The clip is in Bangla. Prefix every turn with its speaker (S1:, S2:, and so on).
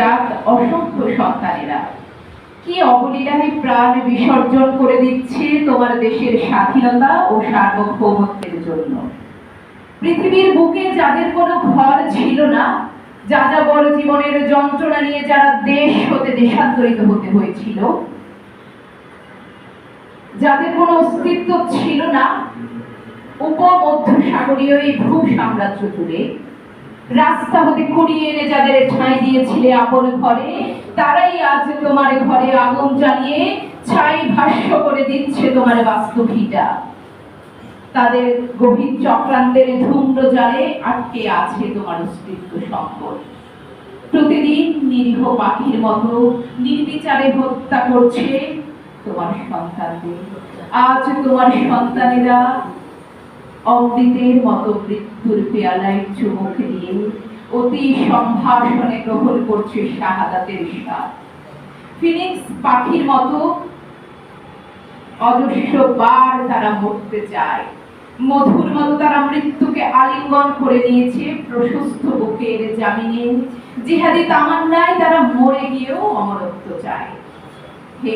S1: জাত অসংখ্য সন্তানেরা কি অবলীলায় প্রাণ বিসর্জন করে দিচ্ছে তোমার দেশের স্বাধীনতা ও সার্বভৌমত্বের জন্য। পৃথিবীর বুকে যাদের কোনো ঘর ছিল না, যাযাবর জীবনের যন্ত্রণা নিয়ে যারা দেশ হতে দেশান্তরিত হতে হয়েছিল, যাদের কোনো অস্তিত্ব ছিল না উপমধ্যসাগরীয় এই ভূ সাম্রাজ্য জুড়ে, রাস্তা হতে কুড়িয়ে এনে যাদের ঠাঁই দিয়েছিলে আপন ঘরে, তারাই আজ তোমার ঘরে আগুন জ্বালিয়ে ছাই ভাষ্য করে দিচ্ছে তোমার বাস্তুভিটা। তাদের গভীর চক্রান্তের ধূম্র জালে আটকে আছে তোমার অস্তিত্ব সম্পদ। প্রতিদিন নিরীহ পাখির মতো নির্বিচারে হত্যা করছে তোমার সন্তানদের। আজ তোমার সন্তানেরা অমৃতের মতো মৃত্যুর পেয়ালায় চুমুক দিয়ে অতি সম্ভাষণে গ্রহণ করছে শাহাদাতের স্বাদ। ফিনিক্স পাখির মতো অজস্র বার তারা মরতে চায়, মধুর মতো তারা মৃত্যুকে আলিঙ্গন করে নিয়েছে প্রশস্ত বুকের জামিনে। জিহাদি তামান্নায় তারা মরে গিয়েও অমরত্ব চায়।